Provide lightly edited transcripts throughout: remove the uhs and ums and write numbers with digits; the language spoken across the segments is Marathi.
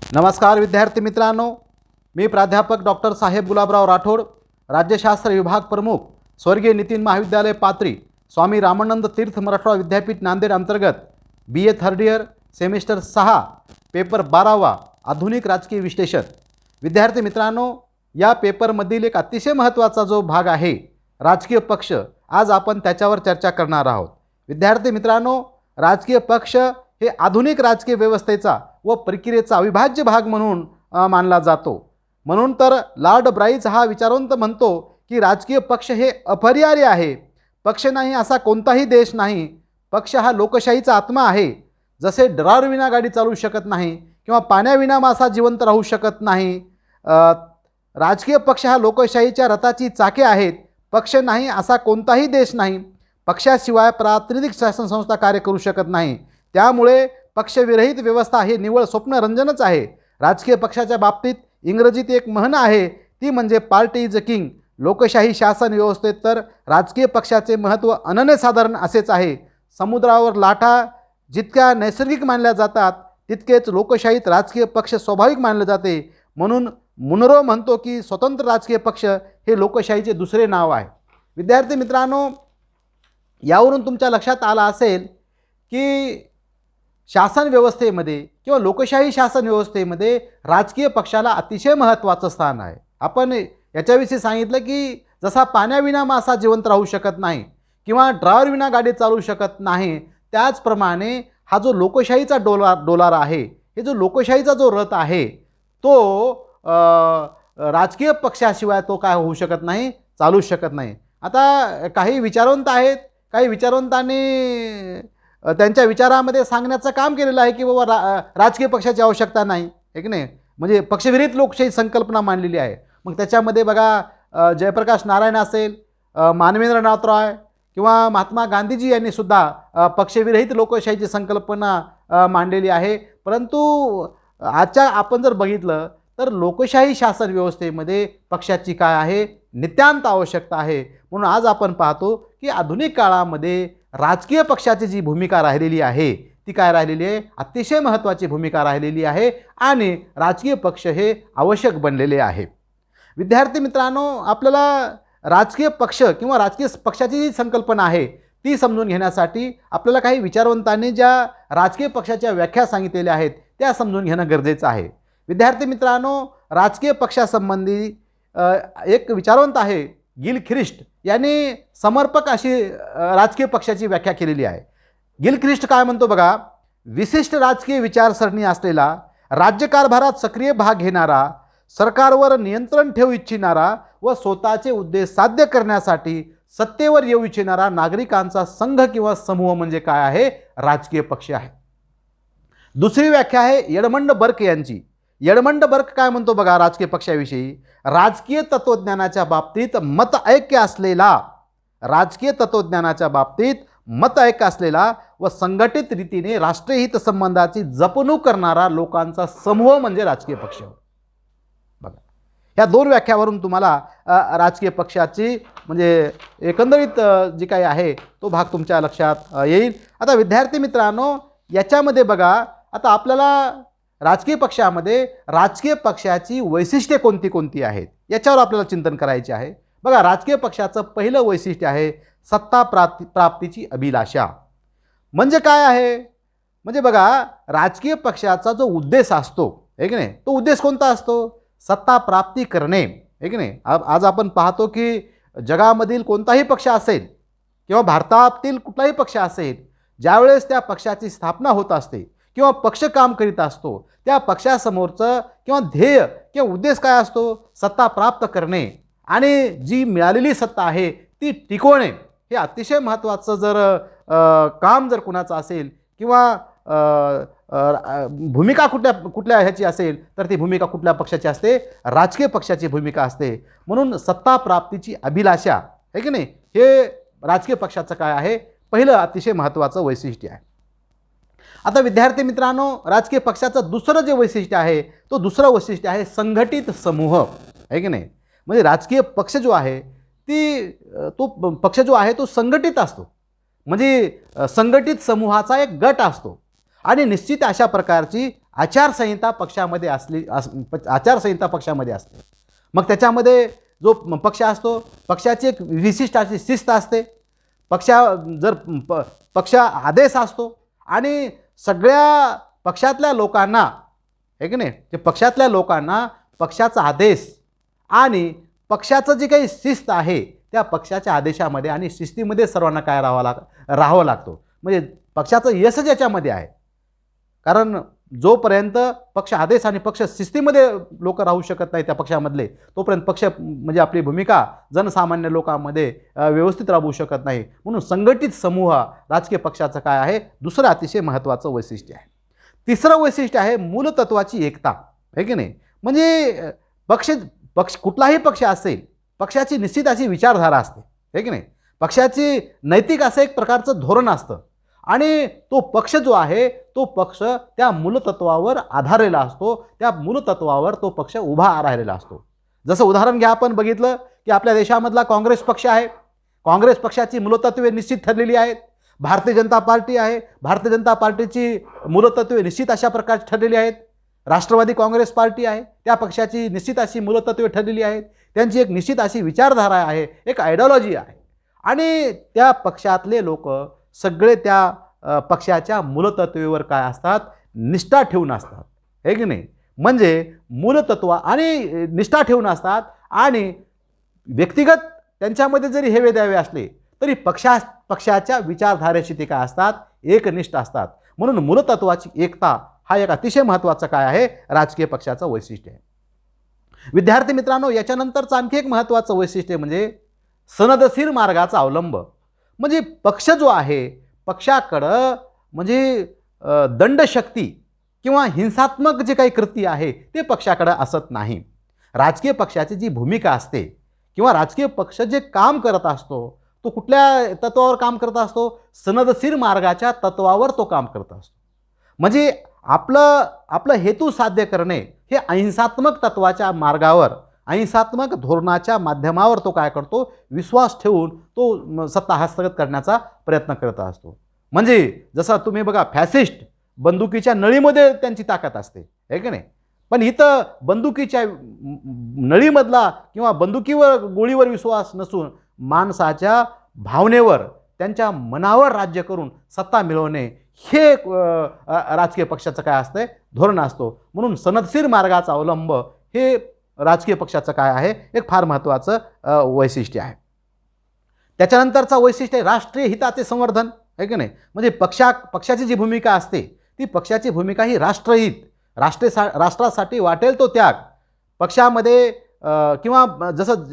नमस्कार विद्यार्थी मित्रांनो, मी प्राध्यापक डॉक्टर साहेब गुलाबराव राठोड, राज्यशास्त्र विभाग प्रमुख, स्वर्गीय नितीन महाविद्यालय पात्री, स्वामी रामानंद तीर्थ मराठवाडा विद्यापीठ नांदेड अंतर्गत BA third year semester 6 paper 12वा आधुनिक राजकीय विश्लेषण। विद्यार्थी मित्रांनो, या पेपरमधील एक अतिशय महत्त्वाचा जो भाग आहे राजकीय पक्ष, आज आपण त्याच्यावर चर्चा करणार आहोत। विद्यार्थी मित्रांनो, राजकीय पक्ष हे आधुनिक राजकीय व्यवस्थेचा व प्रक्रियेचा अविभाज्य भाग म्हणून मानला जातो। म्हणून तर लॉर्ड ब्राइस हा विचारवंत म्हणतो की राजकीय पक्ष हे अपरिहार्य आहे। पक्ष नाही असा कोणताही देश नाही। पक्ष हा लोकशाहीचा आत्मा आहे। जसे ड्रायव्हरविना गाडी चालू शकत नाही किंवा पाण्याविना मासा जिवंत राहू शकत नाही, राजकीय पक्ष हा लोकशाहीच्या रथाची चाके आहेत। पक्ष नाही असा कोणताही देश नाही। पक्षाशिवाय प्रातिनिधिक शासन संस्था कार्य करू शकत नाही। त्यामुळे पक्षविरहित व्यवस्था हे निव्वळ स्वप्नरंजनच आहे। राजकीय पक्षाच्या बाबतीत इंग्रजीत एक म्हण आहे, ती म्हणजे पार्टी इज अ किंग। लोकशाही शासन व्यवस्थेत तर राजकीय पक्षाचे महत्त्व अनन्यसाधारण असेच आहे। समुद्रावर लाटा जितक्या नैसर्गिक मानल्या जातात, तितकेच लोकशाहीत राजकीय पक्ष स्वाभाविक मानले जाते। म्हणून मुनरो म्हणतो की स्वतंत्र राजकीय पक्ष हे लोकशाहीचे दुसरे नाव आहे। विद्यार्थी मित्रांनो, यावरून तुमच्या लक्षात आलं असेल की शासन व्यवस्थेमध्ये किंवा लोकशाही शासन व्यवस्थेमध्ये राजकीय पक्षाला अतिशय महत्त्वाचं स्थान आहे। आपण याच्याविषयी सांगितलं की जसा पाण्याविना मासा जिवंत राहू शकत नाही किंवा ड्रायव्हरविना गाडी चालू शकत नाही, त्याचप्रमाणे हा जो लोकशाहीचा डोलार आहे, हे जो लोकशाहीचा जो रथ आहे, तो राजकीय पक्षाशिवाय तो काय होऊ शकत नाही, चालू शकत नाही। आता काही विचारवंत आहेत, काही विचारवंतांनी त्यांच्या विचारामध्ये सांगण्याचं काम केलेलं आहे की बाबा राजकीय पक्षाची आवश्यकता नाही, आहे की नाही, म्हणजे पक्षविरहित लोकशाही संकल्पना मांडलेली आहे। मग त्याच्यामध्ये बघा, जयप्रकाश नारायण असेल, मानवेंद्रनाथ रॉय किंवा महात्मा गांधीजी यांनी सुद्धा पक्षविरहित लोकशाहीची संकल्पना मांडलेली आहे। परंतु आजच्या आपण जर बघितलं तर लोकशाही शासन व्यवस्थेमध्ये पक्षाची काय आहे, नितांत आवश्यकता आहे। म्हणून आज आपण पाहतो की आधुनिक काळामध्ये राजकीय पक्षाची जी भूमिका राहिलेली आहे, ती काय राहिलेली आहे, अतिशय महत्त्वाची भूमिका राहिलेली आहे आणि राजकीय पक्ष हे आवश्यक बनलेले आहे। विद्यार्थी मित्रांनो, आपल्याला राजकीय पक्ष किंवा राजकीय पक्षाची जी संकल्पना आहे ती समजून घेण्यासाठी आपल्याला काही विचारवंतांनी ज्या राजकीय पक्षाच्या व्याख्या सांगितलेल्या आहेत त्या समजून घेणं गरजेचं आहे। विद्यार्थी मित्रांनो, राजकीय पक्षासंबंधी एक विचारवंत आहे गिलख्रिस्ट यांनी समर्पक अशी राजकीय पक्षाची व्याख्या केलेली आहे। गिलख्रिस्ट काय म्हणतो बघा, विशिष्ट राजकीय विचारसरणी असलेला, राज्यकारभारात सक्रिय भाग घेणारा, सरकारवर नियंत्रण ठेवू इच्छिणारा व स्वतःचे उद्देश साध्य करण्यासाठी सत्तेवर येऊ इच्छिणारा नागरिकांचा संघ किंवा समूह म्हणजे काय आहे, राजकीय पक्ष आहे। दुसरी व्याख्या आहे एडमंड बर्क यांची। एडमंड बर्क काय म्हणतो बघा राजकीय पक्षाविषयी, राजकीय तत्त्वज्ञानाच्या बाबतीत मत ऐक्य असलेला, राजकीय तत्त्वज्ञानाच्या बाबतीत मत ऐक्य असलेला व संघटित रीतीने राष्ट्रीय हित संबंधाची जपणूक करणारा लोकांचा समूह म्हणजे राजकीय पक्ष। बघा, या दोन व्याख्यावरून तुम्हाला राजकीय पक्षाची म्हणजे एकंदरीत जी काही आहे तो भाग तुमच्या लक्षात येईल। आता विद्यार्थी मित्रांनो, याच्यामध्ये बघा, आता आपल्याला राजकीय पक्षामध्ये राजकीय पक्षाची वैशिष्ट्ये कोणती कोणती आहेत याच्यावर आपल्याला चिंतन करायचे आहे। बघा, राजकीय पक्षाचं पहिलं वैशिष्ट्य आहे सत्ता प्राप्तीची अभिलाषा। म्हणजे काय आहे, म्हणजे बघा, राजकीय पक्षाचा जो उद्देश असतो, आहे की नाही, तो उद्देश कोणता असतो, सत्ता प्राप्ती करणे, आहे की नाही। आज आपण पाहतो की जगामधील कोणताही पक्ष असेल किंवा भारतातील कुठलाही पक्ष असेल, ज्यावेळेस त्या पक्षाची स्थापना होत असते किंवा पक्ष काम करीत असतो, त्या पक्षासमोरचं किंवा ध्येय किंवा उद्देश काय असतो, सत्ता प्राप्त करणे आणि जी मिळालेली सत्ता आहे ती टिकवणे। हे अतिशय महत्त्वाचं जर काम जर कुणाचं असेल किंवा भूमिका कुठल्या ह्याची असेल तर ती भूमिका कुठल्या पक्षाची असते, राजकीय पक्षाची भूमिका असते। म्हणून सत्ता प्राप्तीची अभिलाषा, आहे की नाही, हे राजकीय पक्षाचं काय आहे, पहिलं अतिशय महत्त्वाचं वैशिष्ट्य आहे। आता विद्यार्थी मित्रांनो, राजकीय पक्षाचं दुसरं जे वैशिष्ट्य आहे तो दुसरं वैशिष्ट्य आहे संघटित समूह, आहे की नाही। म्हणजे राजकीय पक्ष जो आहे तो पक्ष जो आहे तो संघटित असतो, म्हणजे संघटित समूहाचा एक गट असतो आणि निश्चित अशा प्रकारची आचारसंहिता पक्षामध्ये आचारसंहिता पक्षामध्ये असते. मग त्याच्यामध्ये जो पक्ष असतो, पक्षाची एक विशिष्ट अशी शिस्त असते. पक्ष आदेश असतो आणि सगळ्या पक्षातल्या लोकांना, आहे की नाही, ते पक्षातल्या लोकांना पक्षाचा आदेश आणि पक्षाचं जी काही शिस्त आहे त्या पक्षाच्या आदेशामध्ये आणि शिस्तीमध्ये सर्वांना काय राहावं लागतो. म्हणजे पक्षाचं यश याच्यामध्ये आहे. कारण जोपर्यंत पक्ष आदेश आणि पक्ष शिस्तीमध्ये लोक राहू शकत नाही त्या पक्षामधले, तोपर्यंत पक्ष म्हणजे आपली भूमिका जनसामान्य लोकांमध्ये व्यवस्थित राबवू शकत नाही. म्हणून संघटित समूह राजकीय पक्षाचं काय आहे, दुसरं अतिशय महत्त्वाचं वैशिष्ट्य आहे. तिसरं वैशिष्ट्य आहे मूलतत्वाची एकता, आहे की नाही. म्हणजे पक्ष कुठलाही पक्ष असेल, पक्षाची निश्चित अशी विचारधारा असते, आहे की नाही. पक्षाची नैतिक असं एक प्रकारचं धोरण असतं आणि तो पक्ष जो आहे तो पक्ष त्या मूलतत्वावर आधारलेला असतो. त्या मूलतत्वावर तो पक्ष उभा राहिलेला असतो. जसं उदाहरण घ्या, आपण बघितलं की आपल्या देशामधला काँग्रेस पक्ष आहे. काँग्रेस पक्षाची मूलतत्वे निश्चित ठरलेली आहेत. भारतीय जनता पार्टी आहे, भारतीय जनता पार्टीची मूलतत्वे निश्चित अशा प्रकारची ठरलेली आहेत. राष्ट्रवादी काँग्रेस पार्टी आहे, त्या पक्षाची निश्चित अशी मूलतत्वे ठरलेली आहेत. त्यांची एक निश्चित अशी विचारधारा आहे, एक आयडिओलॉजी आहे आणि त्या पक्षातले लोक सगळे त्या पक्षाच्या मूलतत्वेवर काय असतात, निष्ठा ठेवून असतात, आहे की नाही. म्हणजे मूलतत्व आणि निष्ठा ठेवून असतात आणि व्यक्तिगत त्यांच्यामध्ये जरी हेवे द्यावे असले तरी पक्षाच्या विचारधारेशी ते काय असतात, एकनिष्ठ असतात. म्हणून मूलतत्वाची एकता हा एक अतिशय महत्त्वाचा काय आहे, राजकीय पक्षाचं वैशिष्ट्य आहे. विद्यार्थी मित्रांनो, याच्यानंतरचं आणखी एक महत्त्वाचं वैशिष्ट्य म्हणजे सनदशीर मार्गाचा अवलंब. म्हणजे पक्ष जो आहे, पक्षाकडं म्हणजे दंडशक्ती किंवा हिंसात्मक जे काही कृती आहे ते पक्षाकडं असत नाही. राजकीय पक्षाची जी भूमिका असते किंवा राजकीय पक्ष जे काम करत असतो तो कुठल्या तत्वावर काम करत असतो, सनदशीर मार्गाच्या तत्वावर तो काम करत असतो. म्हणजे आपलं हेतू साध्य करणे हे अहिंसात्मक तत्वाच्या मार्गावर, अहिंसात्मक धोरणाच्या माध्यमावर तो काय करतो, विश्वास ठेवून तो सत्ता हस्तगत करण्याचा प्रयत्न करत असतो. म्हणजे जसं तुम्ही बघा, फॅसिस्ट बंदुकीच्या नळीमध्ये त्यांची ताकद असते, आहे की नाही. पण इथं बंदुकीच्या नळीमधला किंवा गोळीवर विश्वास नसून माणसाच्या भावनेवर, त्यांच्या मनावर राज्य करून सत्ता मिळवणे हे राजकीय पक्षाचं काय असतंय, धोरण असतो. म्हणून सनदशीर मार्गाचा अवलंब हे राजकीय पक्षाचं काय आहे, एक फार महत्त्वाचं वैशिष्ट्य आहे. त्याच्यानंतरचा वैशिष्ट्य आहे राष्ट्रीय हिताचे संवर्धन, आहे की नाही. म्हणजे पक्षाची जी भूमिका असते ती पक्षाची भूमिका ही राष्ट्रहित, राष्ट्रासाठी वाटेल तो त्याग. पक्षामध्ये किंवा जसं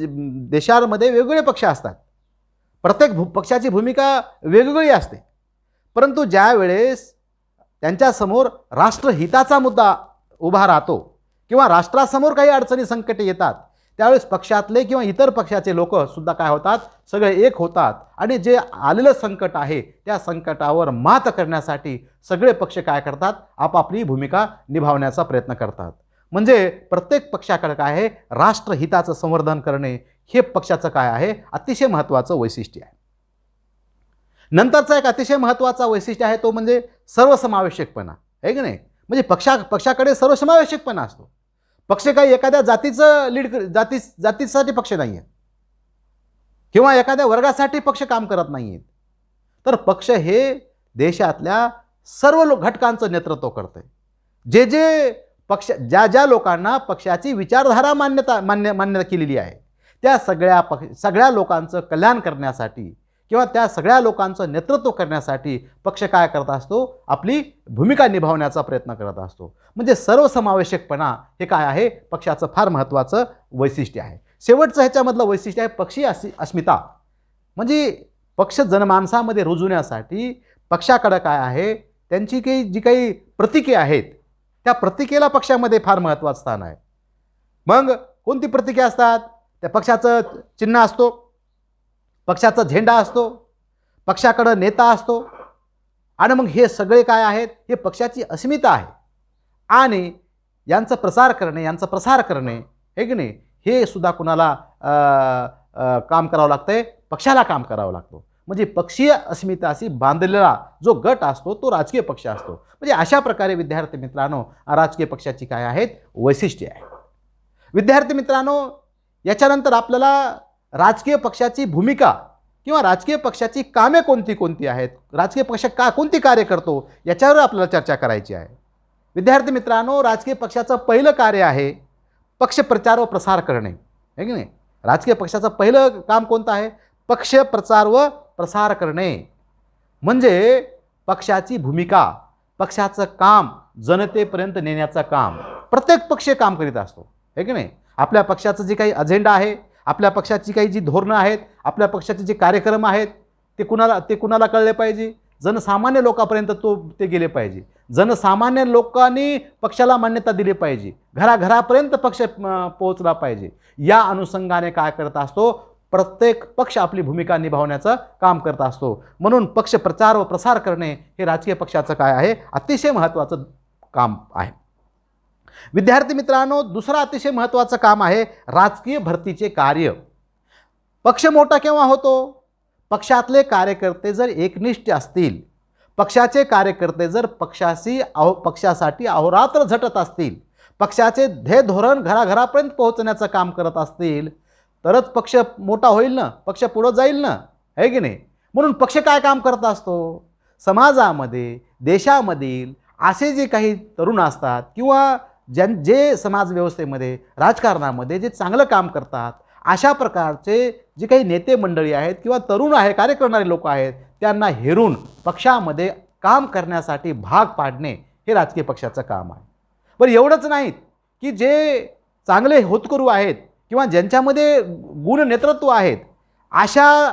देशामध्ये वेगवेगळे पक्ष असतात, प्रत्येक पक्षाची भूमिका वेगवेगळी असते. परंतु ज्या वेळेस त्यांच्यासमोर राष्ट्रहिताचा मुद्दा उभा राहतो किंवा राष्ट्रासमोर काही अडचणी संकटे येतात, त्यावेळेस पक्षातले किंवा इतर पक्षाचे लोकसुद्धा काय होतात, सगळे एक होतात आणि जे आलेलं संकट आहे त्या संकटावर मात करण्यासाठी सगळे पक्ष काय करतात, आपापली भूमिका निभावण्याचा प्रयत्न करतात. म्हणजे प्रत्येक पक्षाकडे काय आहे, राष्ट्रहिताचं संवर्धन करणे हे पक्षाचं काय आहे, अतिशय महत्त्वाचं वैशिष्ट्य आहे. नंतरचा एक अतिशय महत्त्वाचा वैशिष्ट्य आहे तो म्हणजे सर्वसमावेशकपणा, आहे की नाही. म्हणजे पक्षाकडे सर्वसमावेशकपणा असतो. पक्ष काही एखाद्या जातीसाठी पक्ष नाही आहे किंवा एखाद्या वर्गासाठी पक्ष काम करत नाही आहेत. तर पक्ष हे देशातल्या सर्व घटकांचं नेतृत्व करते. ज्या लोकांना पक्षाची विचारधारा मान्य केलेली आहे त्या सगळ्या लोकांचं कल्याण करण्यासाठी किंवा त्या सगळ्या लोकांचं नेतृत्व करण्यासाठी पक्ष काय करत असतो, आपली भूमिका निभावण्याचा प्रयत्न करत असतो. म्हणजे सर्वसमावेशकपणा हे काय आहे, पक्षाचं फार महत्त्वाचं वैशिष्ट्य आहे. शेवटचं ह्याच्यामधलं वैशिष्ट्य आहे पक्षीय अस्मिता. म्हणजे पक्ष जनमानसामध्ये रुजवण्यासाठी पक्षाकडे काय आहे, त्यांची जी काही प्रतीके आहेत त्या प्रतीकेला पक्षामध्ये फार महत्त्वाचं स्थान आहे. मग कोणती प्रतीके असतात, त्या पक्षाचं चिन्ह असतो, पक्षाचा झेंडा असतो, पक्षाकडं नेता असतो आणि मग हे सगळे काय आहेत, हे पक्षाची अस्मिता आहे. आणि यांचा प्रसार करणे, हे की नाही, हे सुद्धा कुणाला काम करावं लागतंय, पक्षाला काम करावं लागतं. म्हणजे पक्षीय अस्मिताशी बांधलेला जो गट असतो तो राजकीय पक्ष असतो. म्हणजे अशा प्रकारे विद्यार्थी मित्रांनो राजकीय पक्षाची काय आहेत वैशिष्ट्ये आहेत. विद्यार्थी मित्रांनो याच्यानंतर आपल्याला राजकीय पक्षाची भूमिका किंवा राजकीय पक्षाची कामे कोणती कोणती आहेत, राजकीय पक्ष कोणती कार्य करतो याच्यावर आपल्याला चर्चा करायची आहे. विद्यार्थी मित्रांनो राजकीय पक्षाचं पहिलं कार्य आहे पक्ष प्रचार व प्रसार करणे, आहे की नाही. राजकीय पक्षाचं पहिलं काम कोणतं आहे, पक्ष प्रचार व प्रसार करणे. म्हणजे पक्षाची भूमिका, पक्षाचं काम जनतेपर्यंत नेण्याचं काम प्रत्येक पक्ष काम करीत असतो, आहे की नाही. आपल्या पक्षाचं जे काही अजेंडा आहे, आपल्या पक्षाची काही जी धोरणं आहेत, आपल्या पक्षाचे जे कार्यक्रम आहेत ते कुणाला कळले पाहिजे, जनसामान्य लोकांपर्यंत ते गेले पाहिजे. जनसामान्य लोकांनी पक्षाला मान्यता दिली पाहिजे, घराघरापर्यंत पक्ष पोहोचला पाहिजे. या अनुषंगाने काय करत असतो, प्रत्येक पक्ष आपली भूमिका निभावण्याचं काम करत असतो. म्हणून पक्ष प्रचार व प्रसार करणे हे राजकीय पक्षाचं काय आहे, अतिशय महत्त्वाचं काम आहे. विद्यार्थी मित्रांनो दुसरं अतिशय महत्त्वाचं काम आहे राजकीय भरतीचे कार्य. पक्ष मोठा केव्हा होतो, पक्षातले कार्यकर्ते जर एकनिष्ठ असतील, पक्षाचे कार्यकर्ते जर पक्षासाठी अहोरात्र झटत असतील, पक्षाचे ध्येय धोरण घराघरापर्यंत पोहोचण्याचं काम करत असतील तरच पक्ष मोठा होईल ना, पक्ष पुढे जाईल ना, आहे की नाही. म्हणून पक्ष काय काम करत असतो, समाजामध्ये देशामधील असे जे काही तरुण असतात किंवा जे समाज व्यवस्थेमध्ये राजकारणामध्ये जे चांगलं काम करतात अशा प्रकारचे जे काही नेते मंडळी आहेत किंवा तरुण आहे कार्य करणारे लोक आहेत त्यांना हेरून पक्षामध्ये काम करण्यासाठी भाग पाडणे हे राजकीय पक्षाचं काम आहे. बरं एवढंच नाहीत की जे चांगले होतकरू आहेत किंवा ज्यांच्यामध्ये गुण नेतृत्व आहेत अशा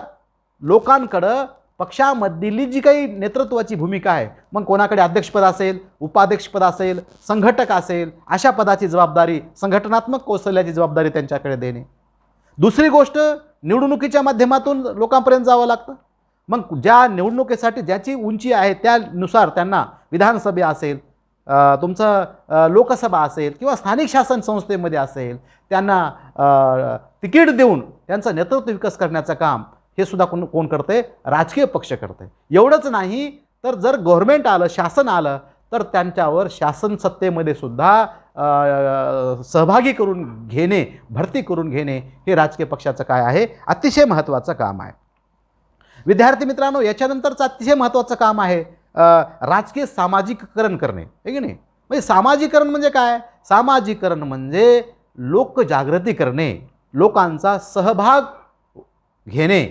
लोकांकडं पक्षामधली जी काही नेतृत्वाची भूमिका आहे, मग कोणाकडे अध्यक्षपद असेल, उपाध्यक्षपद असेल, संघटक असेल, अशा पदाची जबाबदारी, संघटनात्मक कौशल्याची जबाबदारी त्यांच्याकडे देणे. दुसरी गोष्ट निवडणुकीच्या माध्यमातून लोकांपर्यंत जावं लागतं. मग ज्या निवडणुकीसाठी ज्याची उंची आहे त्यानुसार त्यांना विधानसभे असेल, तुमचं लोकसभा असेल किंवा स्थानिक शासन संस्थेमध्ये असेल त्यांना तिकीट देऊन त्यांचं नेतृत्व विकास करण्याचं काम हे सुद्धा कोण करते, राजकीय पक्ष करते. एवढंच नाही तर जर गव्हर्नमेंट आलं, शासन आलं तर त्यांच्यावर शासन सत्तेमध्ये सुद्धा सहभागी करून घेणे, भरती करून घेणे हे राजकीय पक्षाचं काय आहे, अतिशय महत्त्वाचं काम आहे. विद्यार्थी मित्रांनो याच्यानंतरचं अतिशय महत्त्वाचं काम आहे राजकीय सामाजिककरण करणे, आहे की नाही. म्हणजे सामाजिकरण म्हणजे काय, सामाजिकरण म्हणजे लोकजागृती करणे, लोकांचा सहभाग घेणे,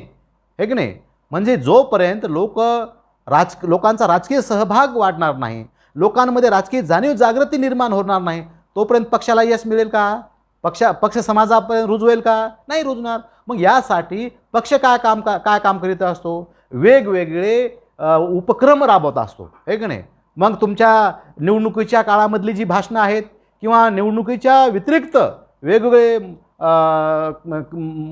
आहे की नाही. म्हणजे जोपर्यंत लोकांचा राजकीय सहभाग वाढणार नाही, लोकांमध्ये राजकीय जाणीव जागृती निर्माण होणार नाही तोपर्यंत पक्षाला यश मिळेल का, पक्ष समाजापर्यंत रुजवेल का, नाही रुजणार. मग यासाठी पक्ष काय काम करीत असतो, वेगवेगळे उपक्रम राबवत असतो, आहे की नाही. मग तुमच्या निवडणुकीच्या काळामधली जी भाषणं आहेत किंवा निवडणुकीच्या व्यतिरिक्त वेगवेगळे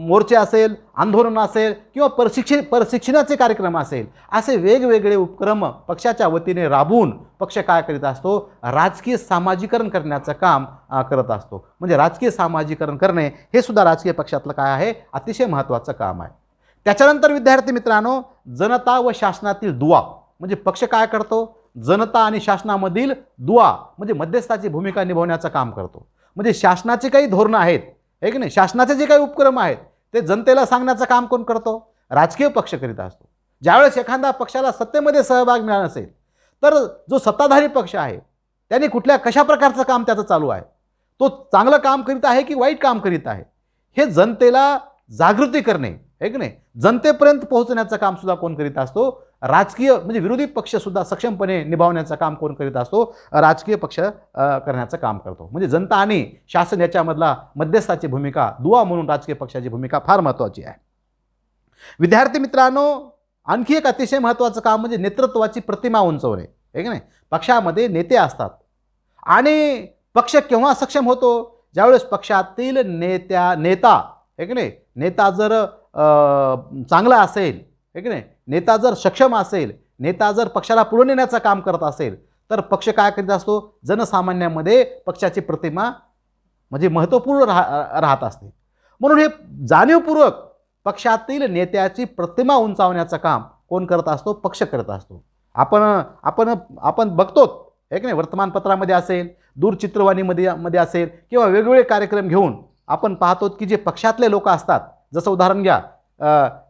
मोर्चे असेल, आंदोलन असेल किंवा प्रशिक्षणाचे कार्यक्रम असेल, असे वेगवेगळे उपक्रम पक्षाच्या वतीने राबवून पक्ष काय करीत असतो, राजकीय सामाजिकरण करण्याचं काम करत असतो. म्हणजे राजकीय सामाजिकरण करणे हे सुद्धा राजकीय पक्षातलं काय आहे, अतिशय महत्त्वाचं काम आहे. त्याच्यानंतर विद्यार्थी मित्रांनो जनता व शासनातील दुवा, म्हणजे पक्ष काय करतो, जनता आणि शासनामधील दुवा म्हणजे मध्यस्थाची भूमिका निभावण्याचं काम करतो. म्हणजे शासनाचे काही धोरणं आहेत, आहे की नाही, शासनाचे जे काही उपक्रम आहेत ते जनतेला सांगण्याचं काम कोण करतो, राजकीय पक्ष करीत असतो. ज्यावेळेस एखादा पक्षाला सत्तेमध्ये सहभाग मिळाला नसेल तर जो सत्ताधारी पक्ष आहे त्याने कशा प्रकारचं काम त्याचं चालू आहे, तो चांगलं काम करीत आहे की वाईट काम करीत आहे हे जनतेला जागृती करणे, आहे की नाही, जनतेपर्यंत पोहोचण्याचं काम सुद्धा कोण करीत असतो, राजकीय म्हणजे विरोधी पक्ष सुद्धा सक्षमपणे निभावण्याचं काम कोण करीत असतो, राजकीय पक्ष करण्याचं काम करतो. म्हणजे जनता आणि शासन याच्यामधला मध्यस्थाची भूमिका, दुवा म्हणून राजकीय पक्षाची भूमिका फार महत्त्वाची आहे. विद्यार्थी मित्रांनो आणखी एक अतिशय महत्त्वाचं काम म्हणजे नेतृत्वाची प्रतिमा उंचवणे, आहे की नाही. पक्षामध्ये नेते असतात आणि पक्ष केव्हा सक्षम होतो, ज्यावेळेस पक्षातील नेता, आहे की नाही, नेता जर चांगला असेल, आहे की नाही, नेता जर सक्षम असेल, नेता जर पक्षाला पुढे नेण्याचं काम करत असेल तर पक्ष काय करीत असतो, जनसामान्यामध्ये पक्षाची प्रतिमा म्हणजे महत्त्वपूर्ण राहत असते. म्हणून हे जाणीवपूर्वक पक्षातील नेत्याची प्रतिमा उंचावण्याचं काम कोण करत असतो? पक्ष करत असतो. आपण आपण आपण बघतो आहे की नाही, वर्तमानपत्रामध्ये असेल, दूरचित्रवाणीमध्ये असेल किंवा वेगवेगळे कार्यक्रम घेऊन आपण पाहतो की जे पक्षातले लोक असतात, जसं उदाहरण घ्या,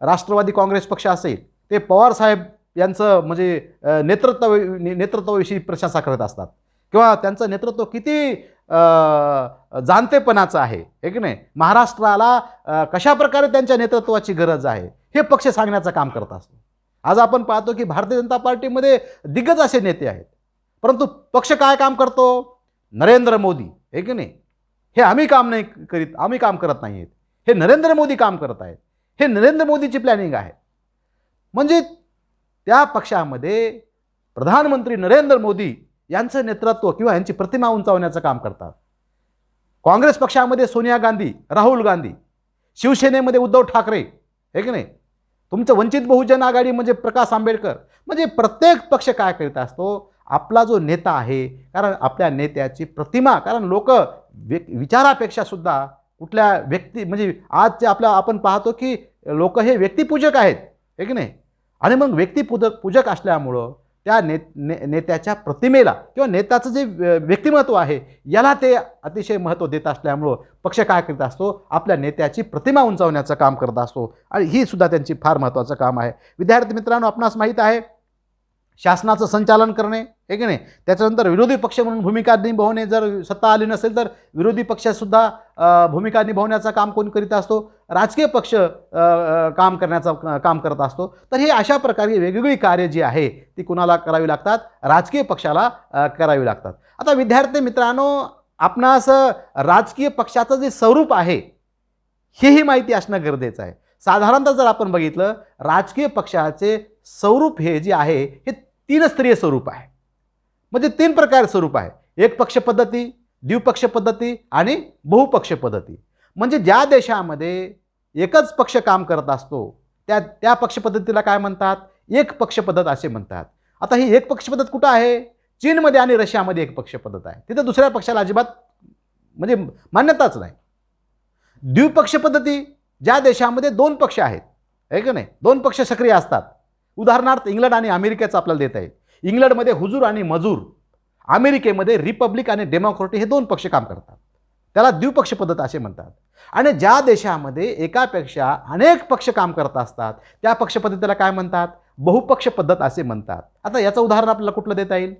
राष्ट्रवादी काँग्रेस पक्ष असेल, ते पवारसाहेब यांचं म्हणजे नेतृत्वाविषयी प्रशंसा करत असतात किंवा त्यांचं नेतृत्व किती जाणतेपणाचं आहे की नाही, महाराष्ट्राला कशा प्रकारे त्यांच्या नेतृत्वाची गरज आहे हे पक्ष सांगण्याचं काम करत असतो. आज आपण पाहतो की भारतीय जनता पार्टीमध्ये दिग्गज असे नेते आहेत, परंतु पक्ष काय काम करतो? नरेंद्र मोदी आहे की नाही, हे आम्ही काम नाही करीत, आम्ही काम करत नाही आहेत, हे नरेंद्र मोदी काम करत आहेत, हे नरेंद्र मोदीची प्लॅनिंग आहे. म्हणजे त्या पक्षामध्ये प्रधानमंत्री नरेंद्र मोदी यांचं नेतृत्व किंवा यांची प्रतिमा उंचावण्याचं काम करतात. काँग्रेस पक्षामध्ये सोनिया गांधी, राहुल गांधी, शिवसेनेमध्ये उद्धव ठाकरे आहे की नाही, तुमचं वंचित बहुजन आघाडी म्हणजे प्रकाश आंबेडकर. म्हणजे प्रत्येक पक्ष काय करीत असतो? आपला जो नेता आहे, कारण आपल्या नेत्याची प्रतिमा, कारण लोक विचारापेक्षा सुद्धा कुठल्या व्यक्ती म्हणजे आजचे आपण पाहतो की लोक हे व्यक्तिपूजक आहेत आहे की नाही, आणि मग व्यक्तिपूजक असल्यामुळं त्या नेत्याच्या प्रतिमेला किंवा नेत्याचं जे व्यक्तिमत्व आहे याला ते अतिशय महत्त्व देत असल्यामुळं पक्ष काय करत असतो? आपल्या नेत्याची प्रतिमा उंचावण्याचं काम करत असतो, आणि ही सुद्धा त्यांची फार महत्त्वाचं काम आहे. विद्यार्थी मित्रांनो, आपणास माहीत आहे शासनाचं संचालन करणे आहे की नाही, त्याच्यानंतर विरोधी पक्ष म्हणून भूमिका निभावणे. जर सत्ता आली नसेल तर विरोधी पक्षसुद्धा भूमिका निभावण्याचं काम कोण करीत असतो? राजकीय पक्ष काम करत असतो. तर हे अशा प्रकारे वेगवेगळी कार्य जी आहे ती कुणाला करावी लागतात? राजकीय पक्षाला करावी लागतात. आता विद्यार्थी मित्रांनो, आपणास राजकीय पक्षाचं जे स्वरूप आहे हेही माहिती असणं गरजेचं आहे. साधारणतः जर आपण बघितलं, राजकीय पक्षाचे स्वरूप हे जे आहे हे 3 स्तरीय स्वरूप आहे. म्हणजे 3 प्रकार स्वरूप आहे: एक पक्ष पद्धती, द्विपक्ष पद्धती आणि बहुपक्ष पद्धती. म्हणजे ज्या देशामध्ये एकच पक्ष काम करत असतो त्या पक्ष पद्धतीला काय म्हणतात? एक पक्ष पद्धत असे म्हणतात. आता ही एक पक्ष पद्धत कुठं आहे? चीनमध्ये आणि रशियामध्ये एक पक्ष पद्धत आहे. तिथं दुसऱ्या पक्षाला अजिबात म्हणजे मान्यताच नाही. द्विपक्ष पद्धती, ज्या देशामध्ये 2 पक्ष आहेत आहे की नाही, 2 पक्ष सक्रिय असतात. उदाहरणार्थ इंग्लंड आणि अमेरिकेचं आपल्याला देता येईल. इंग्लंडमध्ये हुजूर आणि मजूर, अमेरिकेमध्ये रिपब्लिक आणि डेमोक्रॅटी हे 2 पक्ष काम करतात, त्याला द्विपक्ष पद्धत असे म्हणतात. आणि ज्या देशामध्ये एकापेक्षा अनेक पक्ष काम करत असतात त्या पक्ष पद्धतीला काय म्हणतात? बहुपक्ष पद्धत असे म्हणतात. आता याचं उदाहरण आपल्याला कुठलं देता येईल?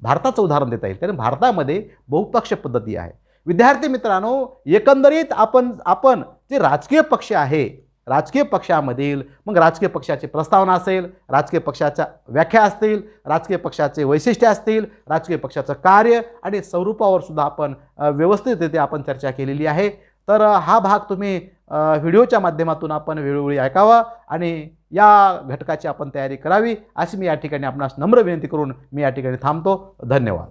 भारताचं उदाहरण देता येईल, कारण भारतामध्ये बहुपक्ष पद्धती आहे. विद्यार्थी मित्रांनो, एकंदरीत आपण जे राजकीय पक्ष आहे, राजकीय पक्षामधील मग राजकीय पक्षाची प्रस्तावना असेल, राजकीय पक्षाच्या व्याख्या असतील, राजकीय पक्षाचे वैशिष्ट्य असतील, राजकीय पक्षाचं कार्य आणि स्वरूपावर सुद्धा आपण व्यवस्थितरित्या आपण चर्चा केलेली आहे. तर हा भाग तुम्ही व्हिडिओच्या माध्यमातून आपण वेळोवेळी ऐकावा आणि या घटकाची आपण तयारी करावी अशी मी या ठिकाणी आपणास नम्र विनंती करून मी या ठिकाणी थांबतो. धन्यवाद.